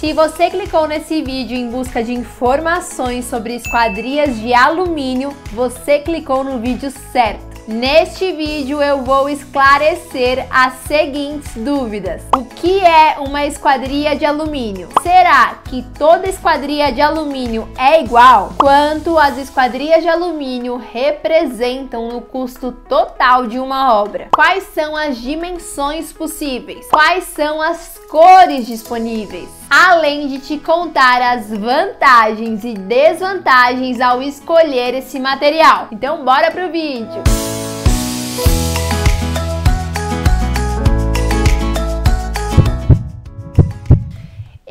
Se você clicou nesse vídeo em busca de informações sobre esquadrias de alumínio, você clicou no vídeo certo. Neste vídeo eu vou esclarecer as seguintes dúvidas. O que é uma esquadria de alumínio? Será que toda esquadria de alumínio é igual? Quanto as esquadrias de alumínio representam no custo total de uma obra? Quais são as dimensões possíveis? Quais são as cores disponíveis? Além de te contar as vantagens e desvantagens ao escolher esse material. Então bora pro vídeo!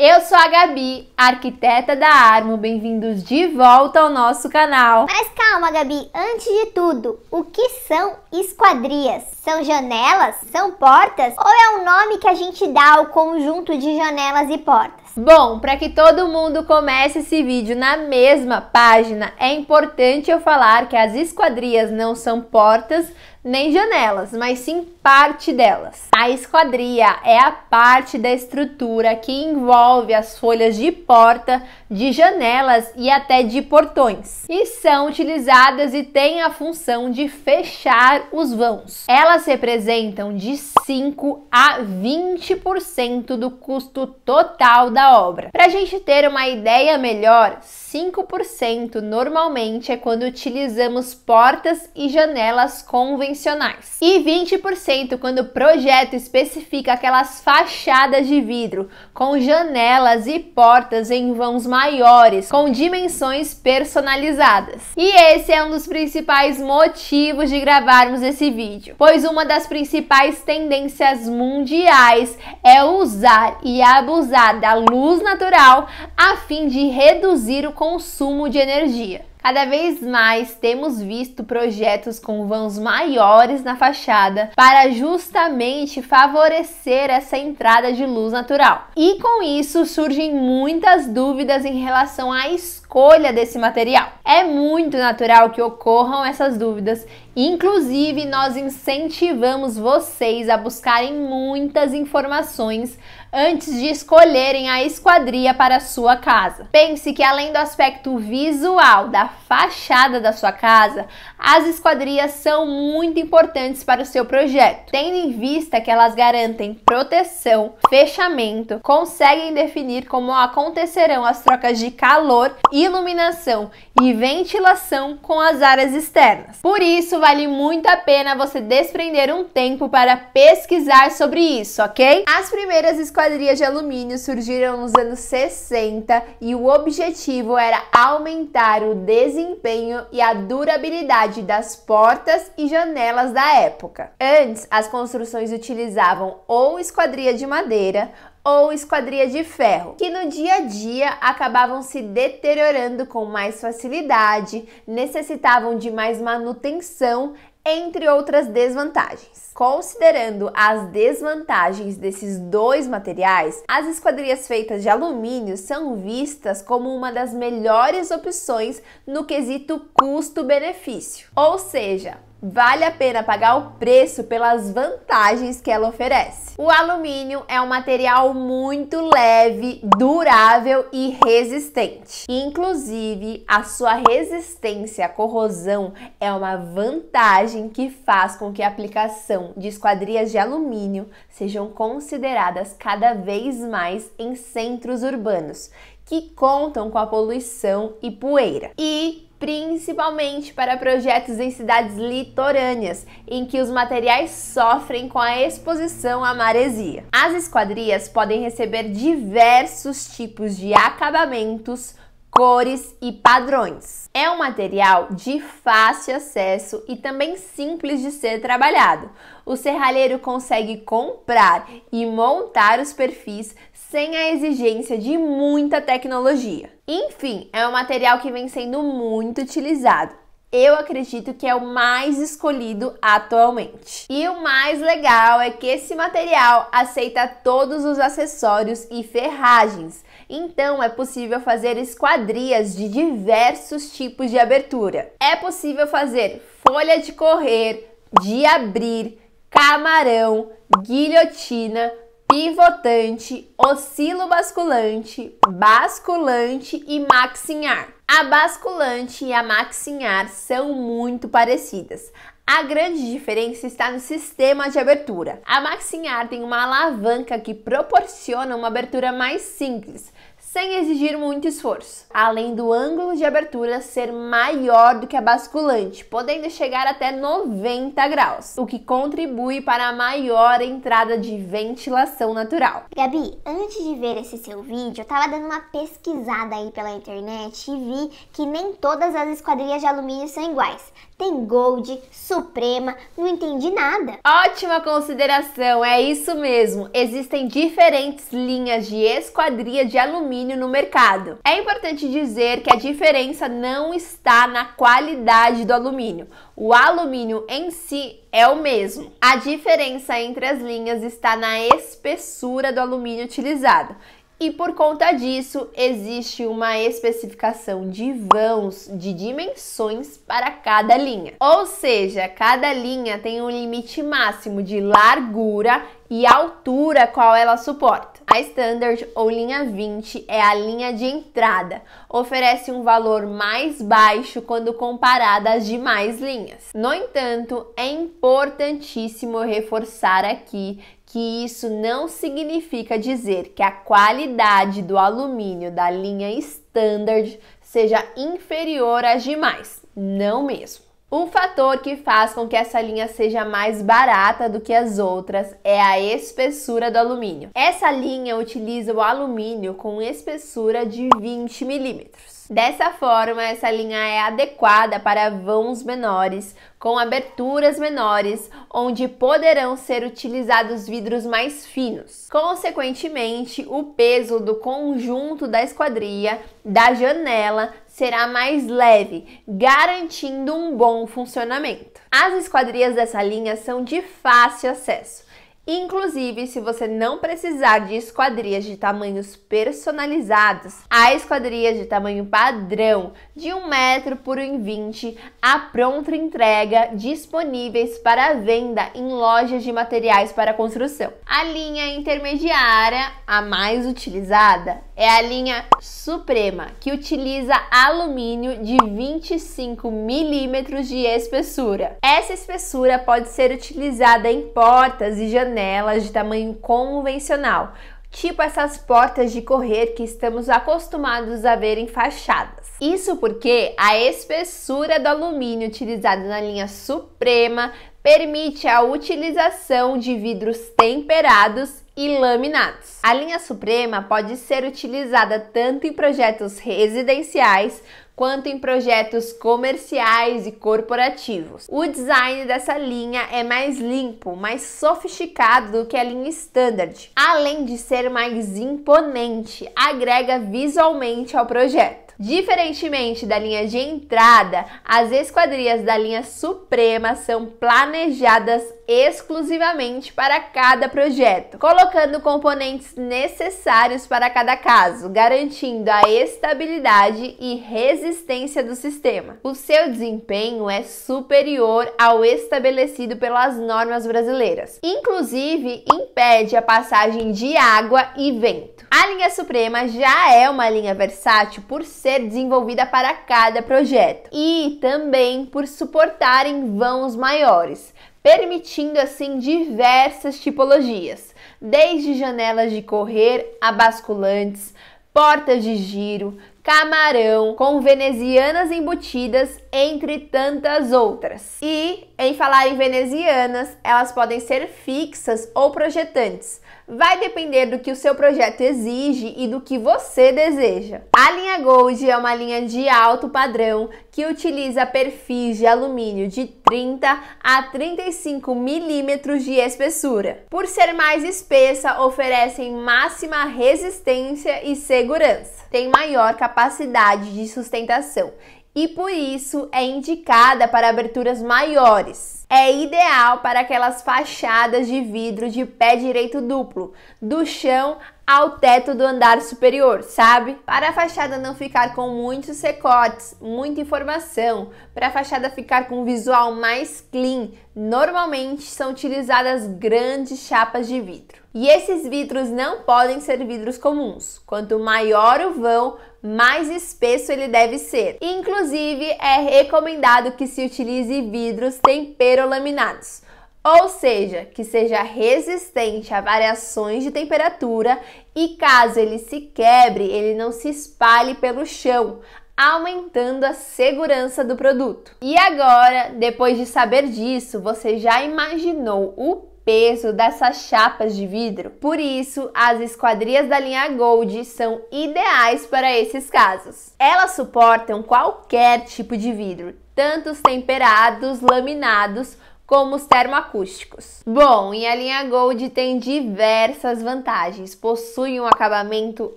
Eu sou a Gabi, arquiteta da Armo, bem-vindos de volta ao nosso canal. Mas calma, Gabi, antes de tudo, o que são esquadrias? São janelas? São portas? Ou é um nome que a gente dá ao conjunto de janelas e portas? Bom, para que todo mundo comece esse vídeo na mesma página, é importante eu falar que as esquadrias não são portas nem janelas, mas sim parte delas. A esquadria é a parte da estrutura que envolve as folhas de porta, de janelas e até de portões. E são utilizadas e têm a função de fechar os vãos. Elas representam de 5 a 20% do custo total da obra. Para a gente ter uma ideia melhor, 5% normalmente é quando utilizamos portas e janelas convencionais. E 20% quando o projeto especifica aquelas fachadas de vidro com janelas e portas em vãos maiores, com dimensões personalizadas. E esse é um dos principais motivos de gravarmos esse vídeo, pois uma das principais tendências mundiais é usar e abusar da luz natural a fim de reduzir o consumo de energia. Cada vez mais temos visto projetos com vãos maiores na fachada para justamente favorecer essa entrada de luz natural. E com isso surgem muitas dúvidas em relação à escolha desse material. É muito natural que ocorram essas dúvidas, inclusive nós incentivamos vocês a buscarem muitas informações antes de escolherem a esquadria para a sua casa. Pense que além do aspecto visual da fachada da sua casa, as esquadrias são muito importantes para o seu projeto, tendo em vista que elas garantem proteção, fechamento, conseguem definir como acontecerão as trocas de calor, iluminação e ventilação com as áreas externas. Por isso, vale muito a pena você desprender um tempo para pesquisar sobre isso, ok? As primeiras esquadrias de alumínio surgiram nos anos 60 e o objetivo era aumentar o desempenho e a durabilidade das portas e janelas da época. Antes, as construções utilizavam ou esquadria de madeira ou esquadria de ferro, que no dia a dia acabavam se deteriorando com mais facilidade, necessitavam de mais manutenção, entre outras desvantagens. Considerando as desvantagens desses dois materiais, as esquadrias feitas de alumínio são vistas como uma das melhores opções no quesito custo-benefício. Ou seja, vale a pena pagar o preço pelas vantagens que ela oferece. O alumínio é um material muito leve, durável e resistente. Inclusive, a sua resistência à corrosão é uma vantagem que faz com que a aplicação de esquadrias de alumínio sejam consideradas cada vez mais em centros urbanos, que contam com a poluição e poeira. E principalmente para projetos em cidades litorâneas, em que os materiais sofrem com a exposição à maresia. As esquadrias podem receber diversos tipos de acabamentos, cores e padrões. É um material de fácil acesso e também simples de ser trabalhado. O serralheiro consegue comprar e montar os perfis sem a exigência de muita tecnologia. Enfim, é um material que vem sendo muito utilizado. Eu acredito que é o mais escolhido atualmente. E o mais legal é que esse material aceita todos os acessórios e ferragens. Então é possível fazer esquadrias de diversos tipos de abertura. É possível fazer folha de correr, de abrir, camarão, guilhotina, pivotante, oscilobasculante, basculante e maxilhar. A basculante e a maxilhar são muito parecidas. A grande diferença está no sistema de abertura. A maxilhar tem uma alavanca que proporciona uma abertura mais simples, sem exigir muito esforço, além do ângulo de abertura ser maior do que a basculante, podendo chegar até 90 graus, o que contribui para a maior entrada de ventilação natural. Gabi, antes de ver esse seu vídeo, eu tava dando uma pesquisada aí pela internet e vi que nem todas as esquadrias de alumínio são iguais. Tem Gold, Suprema, não entendi nada. Ótima consideração, é isso mesmo. Existem diferentes linhas de esquadria de alumínio no mercado. É importante dizer que a diferença não está na qualidade do alumínio. O alumínio em si é o mesmo. A diferença entre as linhas está na espessura do alumínio utilizado. E por conta disso, existe uma especificação de vãos de dimensões para cada linha. Ou seja, cada linha tem um limite máximo de largura e altura qual ela suporta. A Standard ou linha 20 é a linha de entrada, oferece um valor mais baixo quando comparada às demais linhas. No entanto, é importantíssimo reforçar aqui que isso não significa dizer que a qualidade do alumínio da linha Standard seja inferior às demais, não mesmo. O fator que faz com que essa linha seja mais barata do que as outras é a espessura do alumínio. Essa linha utiliza o alumínio com espessura de 20 milímetros. Dessa forma, essa linha é adequada para vãos menores, com aberturas menores, onde poderão ser utilizados vidros mais finos. Consequentemente, o peso do conjunto da esquadria, da janela, será mais leve, garantindo um bom funcionamento. As esquadrias dessa linha são de fácil acesso. Inclusive, se você não precisar de esquadrias de tamanhos personalizados, há esquadrias de tamanho padrão de 1 metro por 1,20 à pronta entrega disponíveis para venda em lojas de materiais para construção. A linha intermediária, a mais utilizada, é a linha Suprema, que utiliza alumínio de 25 milímetros de espessura. Essa espessura pode ser utilizada em portas e janelas de tamanho convencional, tipo essas portas de correr que estamos acostumados a ver em fachadas. Isso porque a espessura do alumínio utilizado na linha Suprema permite a utilização de vidros temperados e laminados. A linha Suprema pode ser utilizada tanto em projetos residenciais quanto em projetos comerciais e corporativos. O design dessa linha é mais limpo, mais sofisticado do que a linha Standard. Além de ser mais imponente, agrega visualmente ao projeto. Diferentemente da linha de entrada, as esquadrias da linha Suprema são planejadas exclusivamente para cada projeto, colocando componentes necessários para cada caso, garantindo a estabilidade e resistência do sistema. O seu desempenho é superior ao estabelecido pelas normas brasileiras, inclusive impede a passagem de água e vento. A linha Suprema já é uma linha versátil por ser desenvolvida para cada projeto e também por suportar em vãos maiores, permitindo assim diversas tipologias, desde janelas de correr a basculantes, portas de giro, camarão, com venezianas embutidas, entre tantas outras. E, em falar em venezianas, elas podem ser fixas ou projetantes. Vai depender do que o seu projeto exige e do que você deseja. A linha Gold é uma linha de alto padrão que utiliza perfis de alumínio de 30 a 35 milímetros de espessura. Por ser mais espessa, oferecem máxima resistência e segurança. Tem maior capacidade de sustentação e por isso é indicada para aberturas maiores. É ideal para aquelas fachadas de vidro de pé direito duplo, do chão ao teto do andar superior, sabe? Para a fachada não ficar com muitos recortes, muita informação, para a fachada ficar com um visual mais clean, normalmente são utilizadas grandes chapas de vidro. E esses vidros não podem ser vidros comuns. Quanto maior o vão, mais espesso ele deve ser. Inclusive, é recomendado que se utilize vidros temperolaminados, ou seja, que seja resistente a variações de temperatura e caso ele se quebre, ele não se espalhe pelo chão, aumentando a segurança do produto. E agora, depois de saber disso, você já imaginou o peso dessas chapas de vidro? Por isso, as esquadrias da linha Gold são ideais para esses casos. Elas suportam qualquer tipo de vidro, tanto os temperados, laminados, como os termoacústicos. Bom, e a linha Gold tem diversas vantagens. Possui um acabamento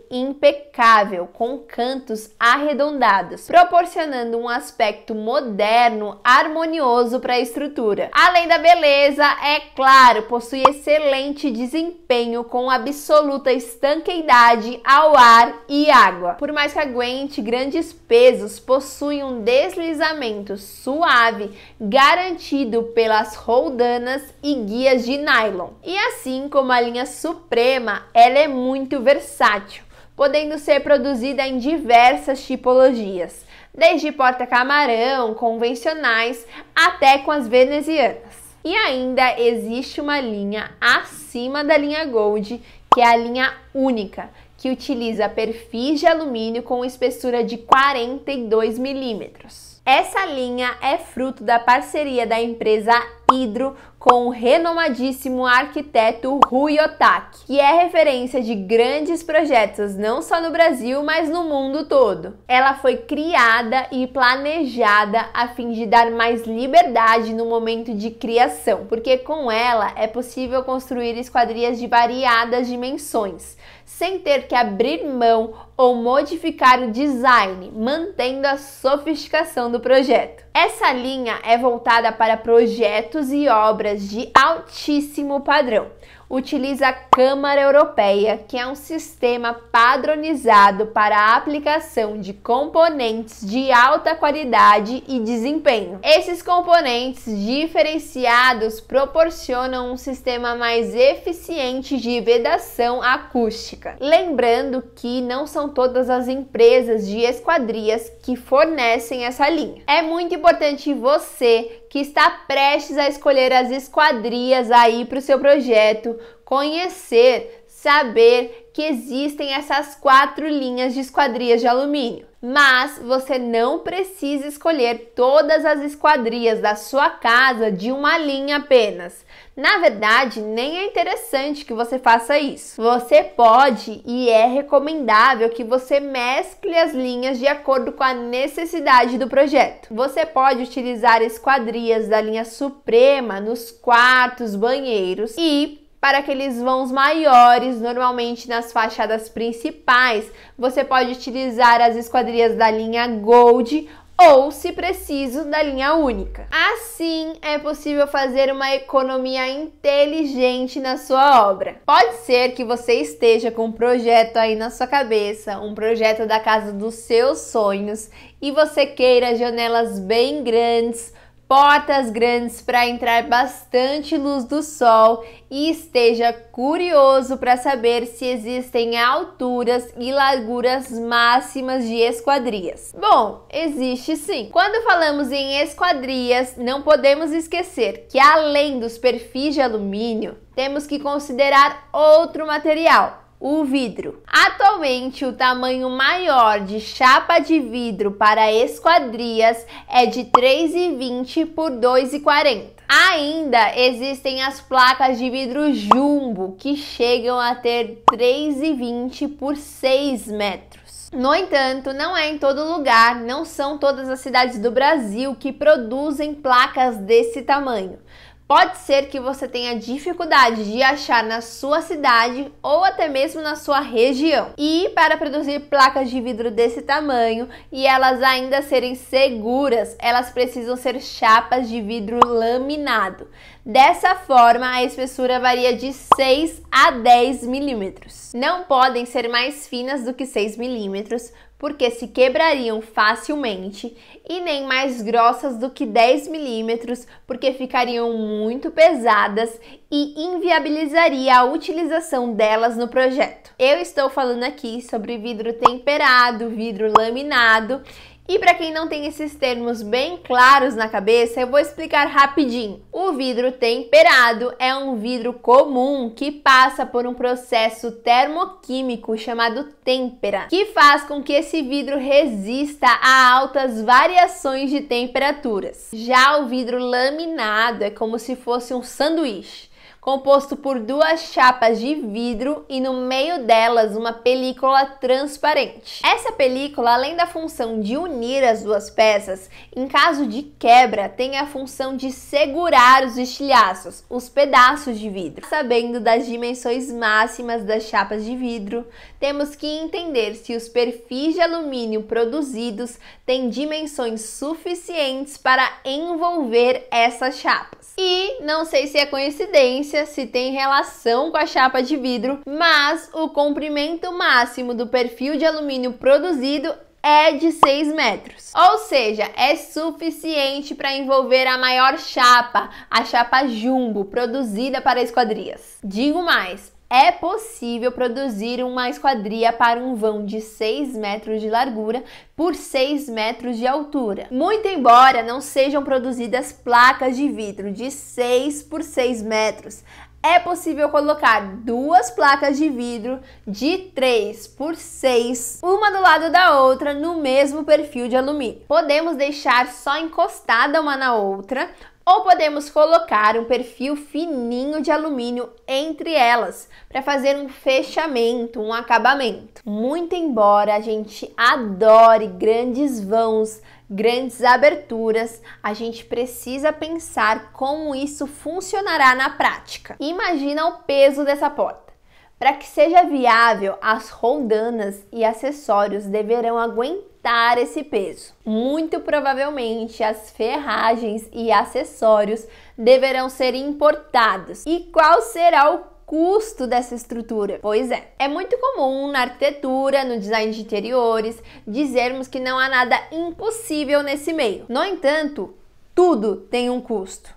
impecável, com cantos arredondados, proporcionando um aspecto moderno, harmonioso para a estrutura. Além da beleza, é claro, possui excelente desempenho com absoluta estanqueidade ao ar e água. Por mais que aguente grandes pesos, possui um deslizamento suave, garantido pelas roldanas e guias de nylon. E assim como a linha Suprema, ela é muito versátil, podendo ser produzida em diversas tipologias, desde porta-camarão, convencionais, até com as venezianas. E ainda existe uma linha acima da linha Gold, que é a linha Única, que utiliza perfis de alumínio com espessura de 42 milímetros. Essa linha é fruto da parceria da empresa Hydro com o renomadíssimo arquiteto Rui Otaki, que é referência de grandes projetos não só no Brasil, mas no mundo todo. Ela foi criada e planejada a fim de dar mais liberdade no momento de criação, porque com ela é possível construir esquadrias de variadas dimensões, sem ter que abrir mão ou modificar o design, mantendo a sofisticação do projeto. Essa linha é voltada para projetos e obras de altíssimo padrão. Utiliza a Câmara Europeia, que é um sistema padronizado para a aplicação de componentes de alta qualidade e desempenho. Esses componentes diferenciados proporcionam um sistema mais eficiente de vedação acústica. Lembrando que não são todas as empresas de esquadrias que fornecem essa linha. É muito importante você que está prestes a escolher as esquadrias aí para o seu projeto, conhecer, saber que existem essas 4 linhas de esquadrias de alumínio. Mas você não precisa escolher todas as esquadrias da sua casa de uma linha apenas. Na verdade, nem é interessante que você faça isso. Você pode e é recomendável que você mescle as linhas de acordo com a necessidade do projeto. Você pode utilizar esquadrias da linha Suprema nos quartos, banheiros e para aqueles vãos maiores, normalmente nas fachadas principais, você pode utilizar as esquadrias da linha Gold ou, se preciso, da linha Única. Assim, é possível fazer uma economia inteligente na sua obra. Pode ser que você esteja com um projeto aí na sua cabeça, um projeto da casa dos seus sonhos, e você queira janelas bem grandes, portas grandes para entrar bastante luz do sol e esteja curioso para saber se existem alturas e larguras máximas de esquadrias. Bom, existe sim. Quando falamos em esquadrias, não podemos esquecer que além dos perfis de alumínio, temos que considerar outro material: o vidro. Atualmente, o tamanho maior de chapa de vidro para esquadrias é de 3,20 por 2,40. Ainda existem as placas de vidro jumbo, que chegam a ter 3,20 por 6 metros. No entanto, não é em todo lugar, não são todas as cidades do Brasil que produzem placas desse tamanho. Pode ser que você tenha dificuldade de achar na sua cidade ou até mesmo na sua região. E para produzir placas de vidro desse tamanho e elas ainda serem seguras, elas precisam ser chapas de vidro laminado. Dessa forma, a espessura varia de 6 a 10 milímetros. Não podem ser mais finas do que 6 milímetros, porque se quebrariam facilmente, e nem mais grossas do que 10 milímetros, porque ficariam muito pesadas e inviabilizaria a utilização delas no projeto. Eu estou falando aqui sobre vidro temperado, vidro laminado, e para quem não tem esses termos bem claros na cabeça, eu vou explicar rapidinho. O vidro temperado é um vidro comum que passa por um processo termoquímico chamado têmpera, que faz com que esse vidro resista a altas variações de temperaturas. Já o vidro laminado é como se fosse um sanduíche, composto por duas chapas de vidro e no meio delas uma película transparente. Essa película, além da função de unir as duas peças, em caso de quebra, tem a função de segurar os estilhaços, os pedaços de vidro. Sabendo das dimensões máximas das chapas de vidro, temos que entender se os perfis de alumínio produzidos têm dimensões suficientes para envolver essas chapas. E não sei se é coincidência, se tem relação com a chapa de vidro, mas o comprimento máximo do perfil de alumínio produzido é de 6 metros. Ou seja, é suficiente para envolver a maior chapa, a chapa jumbo, produzida para esquadrias. Digo mais, é possível produzir uma esquadria para um vão de 6 metros de largura por 6 metros de altura. Muito embora não sejam produzidas placas de vidro de 6 por 6 metros, é possível colocar duas placas de vidro de 3 por 6, uma do lado da outra, no mesmo perfil de alumínio. Podemos deixar só encostada uma na outra, ou podemos colocar um perfil fininho de alumínio entre elas para fazer um fechamento, um acabamento. Muito embora a gente adore grandes vãos, grandes aberturas, a gente precisa pensar como isso funcionará na prática. Imagina o peso dessa porta. Para que seja viável, as roldanas e acessórios deverão aguentar esse peso. Muito provavelmente, as ferragens e acessórios deverão ser importados. E qual será o custo dessa estrutura? Pois é muito comum na arquitetura, no design de interiores, dizermos que não há nada impossível nesse meio. No entanto, tudo tem um custo.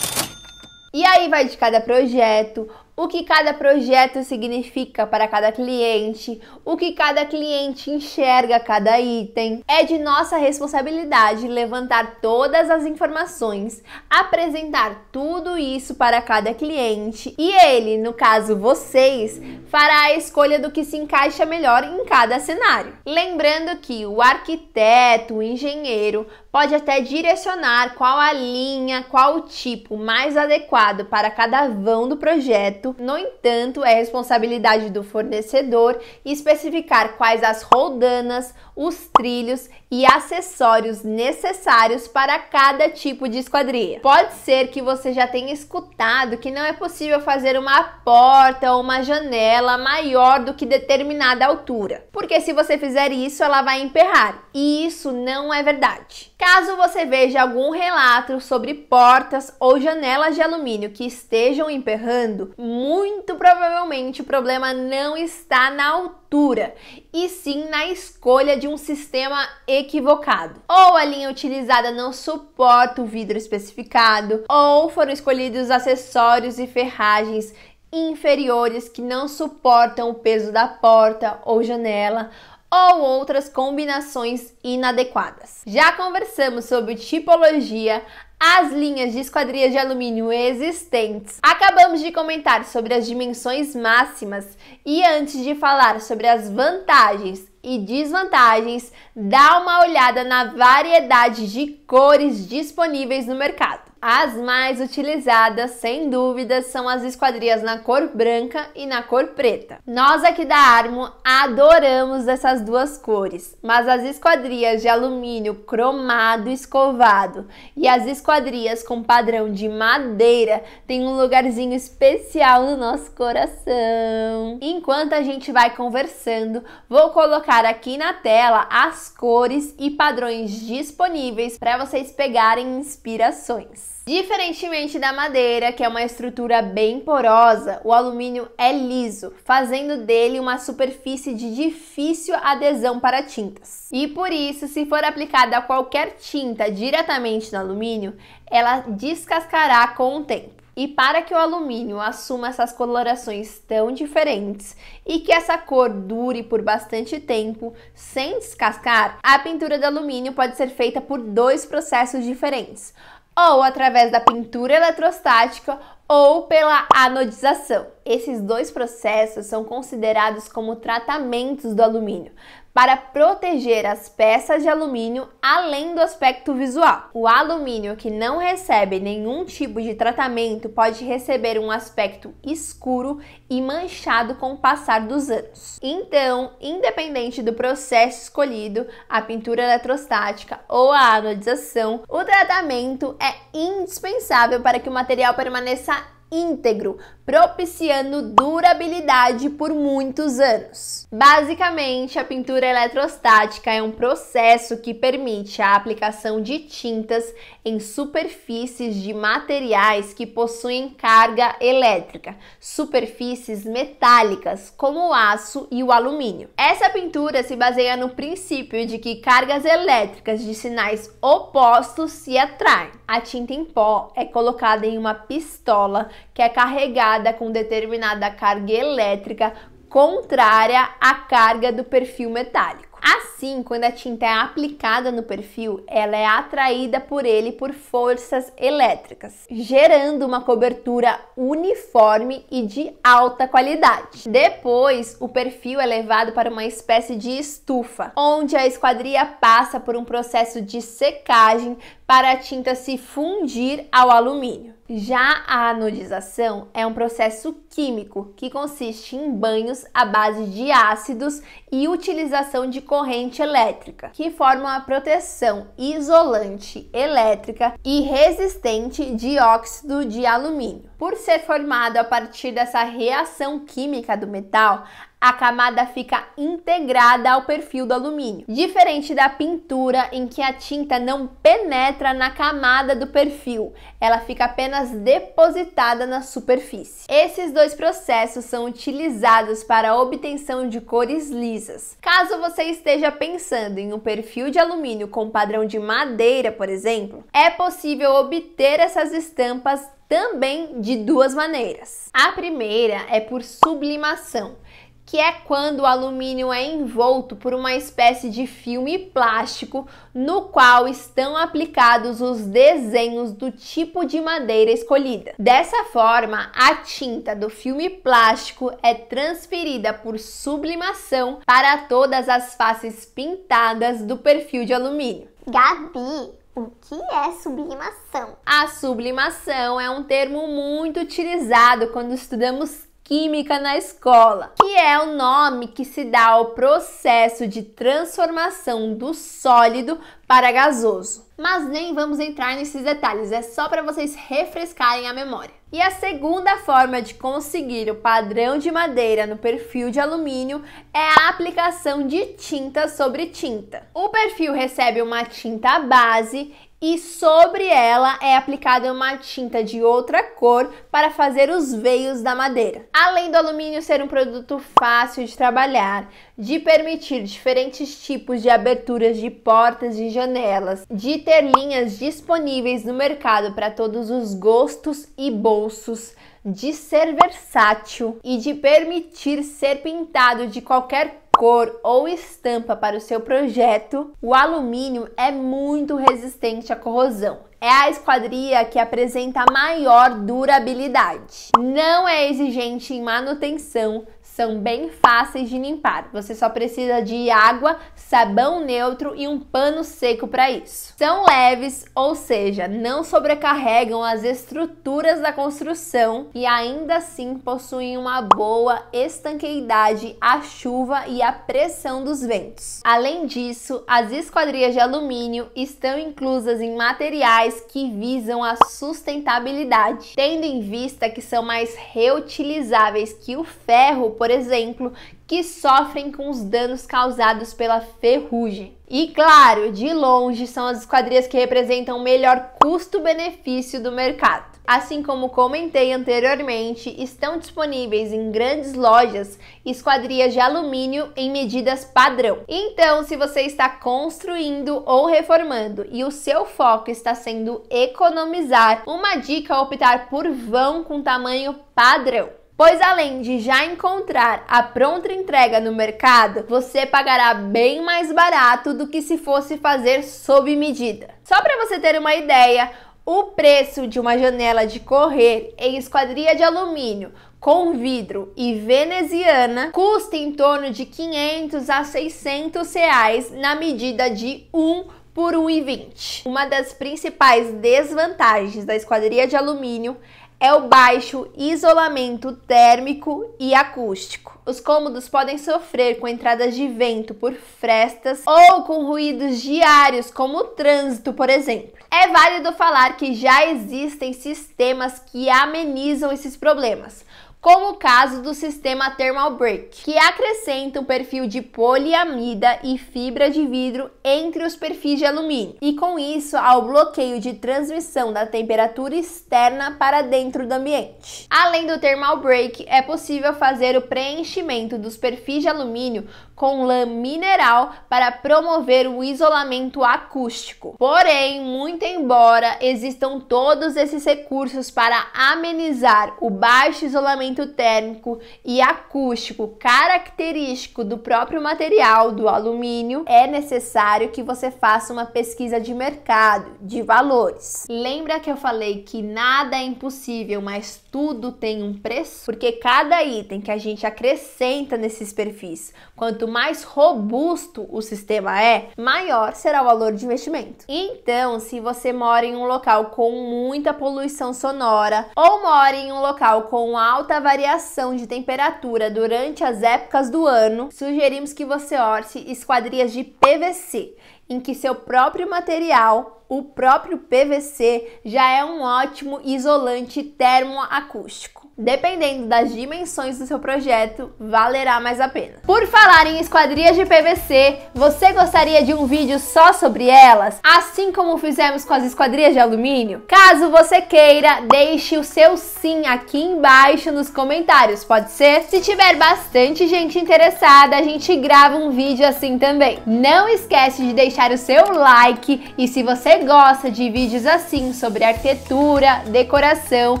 E aí vai de cada projeto, o que cada projeto significa para cada cliente, o que cada cliente enxerga cada item. É de nossa responsabilidade levantar todas as informações, apresentar tudo isso para cada cliente e ele, no caso vocês, fará a escolha do que se encaixa melhor em cada cenário. Lembrando que o arquiteto, o engenheiro, pode até direcionar qual a linha, qual o tipo mais adequado para cada vão do projeto. No entanto, é responsabilidade do fornecedor especificar quais as roldanas, os trilhos e acessórios necessários para cada tipo de esquadria. Pode ser que você já tenha escutado que não é possível fazer uma porta ou uma janela maior do que determinada altura, porque se você fizer isso, ela vai emperrar, e isso não é verdade. Caso você veja algum relato sobre portas ou janelas de alumínio que estejam emperrando, muito provavelmente o problema não está na altura, e sim na escolha de um sistema equivocado. Ou a linha utilizada não suporta o vidro especificado, ou foram escolhidos acessórios e ferragens inferiores que não suportam o peso da porta ou janela, ou outras combinações inadequadas. Já conversamos sobre tipologia, as linhas de esquadrias de alumínio existentes. Acabamos de comentar sobre as dimensões máximas e antes de falar sobre as vantagens e desvantagens, dá uma olhada na variedade de cores disponíveis no mercado. As mais utilizadas, sem dúvidas, são as esquadrias na cor branca e na cor preta. Nós aqui da Armo adoramos essas duas cores, mas as esquadrias de alumínio cromado escovado e as esquadrias com padrão de madeira têm um lugarzinho especial no nosso coração. Enquanto a gente vai conversando, vou colocar aqui na tela as cores e padrões disponíveis para vocês pegarem inspirações. Diferentemente da madeira, que é uma estrutura bem porosa, o alumínio é liso, fazendo dele uma superfície de difícil adesão para tintas. E por isso, se for aplicada qualquer tinta diretamente no alumínio, ela descascará com o tempo. E para que o alumínio assuma essas colorações tão diferentes e que essa cor dure por bastante tempo sem descascar, a pintura de alumínio pode ser feita por 2 processos diferentes, ou através da pintura eletrostática ou pela anodização. Esses 2 processos são considerados como tratamentos do alumínio, para proteger as peças de alumínio além do aspecto visual. O alumínio que não recebe nenhum tipo de tratamento pode receber um aspecto escuro e manchado com o passar dos anos. Então, independente do processo escolhido, a pintura eletrostática ou a anodização, o tratamento é indispensável para que o material permaneça íntegro, propiciando durabilidade por muitos anos. Basicamente, a pintura eletrostática é um processo que permite a aplicação de tintas em superfícies de materiais que possuem carga elétrica, superfícies metálicas, como o aço e o alumínio. Essa pintura se baseia no princípio de que cargas elétricas de sinais opostos se atraem. A tinta em pó é colocada em uma pistola que é carregada com determinada carga elétrica contrária à carga do perfil metálico. Assim, quando a tinta é aplicada no perfil, ela é atraída por ele por forças elétricas, gerando uma cobertura uniforme e de alta qualidade. Depois, o perfil é levado para uma espécie de estufa, onde a esquadria passa por um processo de secagem para a tinta se fundir ao alumínio. Já a anodização é um processo químico que consiste em banhos à base de ácidos e utilização de corrente elétrica, que formam a proteção isolante elétrica e resistente de óxido de alumínio. Por ser formado a partir dessa reação química do metal, a camada fica integrada ao perfil do alumínio, diferente da pintura em que a tinta não penetra na camada do perfil, ela fica apenas depositada na superfície. Esses 2 processos são utilizados para a obtenção de cores lisas. Caso você esteja pensando em um perfil de alumínio com padrão de madeira, por exemplo, é possível obter essas estampas também de 2 maneiras. A primeira é por sublimação, que é quando o alumínio é envolto por uma espécie de filme plástico no qual estão aplicados os desenhos do tipo de madeira escolhida. Dessa forma, a tinta do filme plástico é transferida por sublimação para todas as faces pintadas do perfil de alumínio. Gabi, o que é sublimação? A sublimação é um termo muito utilizado quando estudamos química na escola, que é o nome que se dá ao processo de transformação do sólido para gasoso. Mas nem vamos entrar nesses detalhes, é só para vocês refrescarem a memória. E a segunda forma de conseguir o padrão de madeira no perfil de alumínio é a aplicação de tinta sobre tinta. O perfil recebe uma tinta base e sobre ela é aplicada uma tinta de outra cor para fazer os veios da madeira. Além do alumínio ser um produto fácil de trabalhar, de permitir diferentes tipos de aberturas de portas e janelas, de ter linhas disponíveis no mercado para todos os gostos e bolsos, de ser versátil e de permitir ser pintado de qualquer cor ou estampa para o seu projeto, o alumínio é muito resistente à corrosão. É a esquadria que apresenta maior durabilidade. Não é exigente em manutenção, são bem fáceis de limpar. Você só precisa de água, sabão neutro e um pano seco para isso. São leves, ou seja, não sobrecarregam as estruturas da construção e ainda assim possuem uma boa estanqueidade à chuva e à pressão dos ventos. Além disso, as esquadrias de alumínio estão inclusas em materiais que visam a sustentabilidade, tendo em vista que são mais reutilizáveis que o ferro, por exemplo, que sofrem com os danos causados pela ferrugem. E claro, de longe são as esquadrias que representam o melhor custo-benefício do mercado. Assim como comentei anteriormente, estão disponíveis em grandes lojas esquadrias de alumínio em medidas padrão. Então, se você está construindo ou reformando e o seu foco está sendo economizar, uma dica é optar por vão com tamanho padrão. Pois além de já encontrar a pronta entrega no mercado, você pagará bem mais barato do que se fosse fazer sob medida. Só para você ter uma ideia, o preço de uma janela de correr em esquadria de alumínio com vidro e veneziana custa em torno de 500 a 600 reais na medida de 1 por 1,20. Uma das principais desvantagens da esquadria de alumínio é o baixo isolamento térmico e acústico. Os cômodos podem sofrer com entradas de vento por frestas ou com ruídos diários, como o trânsito, por exemplo. É válido falar que já existem sistemas que amenizam esses problemas, como o caso do sistema Thermal Break, que acrescenta um perfil de poliamida e fibra de vidro entre os perfis de alumínio, e com isso há o bloqueio de transmissão da temperatura externa para dentro do ambiente. Além do Thermal Break, é possível fazer o preenchimento dos perfis de alumínio com lã mineral para promover o isolamento acústico. Porém, muito embora existam todos esses recursos para amenizar o baixo isolamento térmico e acústico característico do próprio material do alumínio, é necessário que você faça uma pesquisa de mercado, de valores. Lembra que eu falei que nada é impossível, mas tudo tem um preço? Porque cada item que a gente acrescenta nesses perfis, quanto mais robusto o sistema é, maior será o valor de investimento. Então, se você mora em um local com muita poluição sonora ou mora em um local com alta variação de temperatura durante as épocas do ano, sugerimos que você orce esquadrias de PVC, em que seu próprio material, o próprio PVC, já é um ótimo isolante termoacústico. Dependendo das dimensões do seu projeto, valerá mais a pena. Por falar em esquadrias de PVC, você gostaria de um vídeo só sobre elas, assim como fizemos com as esquadrias de alumínio? Caso você queira, deixe o seu sim aqui embaixo nos comentários, pode ser? Se tiver bastante gente interessada, a gente grava um vídeo assim também. Não esquece de deixar o seu like, e se você gosta de vídeos assim sobre arquitetura, decoração,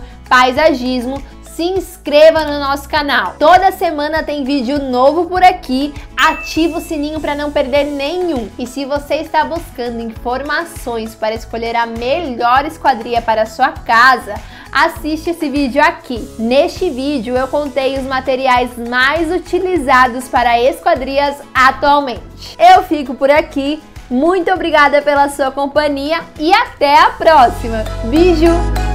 paisagismo, se inscreva no nosso canal. Toda semana tem vídeo novo por aqui. Ativa o sininho para não perder nenhum. E se você está buscando informações para escolher a melhor esquadria para a sua casa, assiste esse vídeo aqui. Neste vídeo eu contei os materiais mais utilizados para esquadrias atualmente. Eu fico por aqui. Muito obrigada pela sua companhia e até a próxima. Beijo!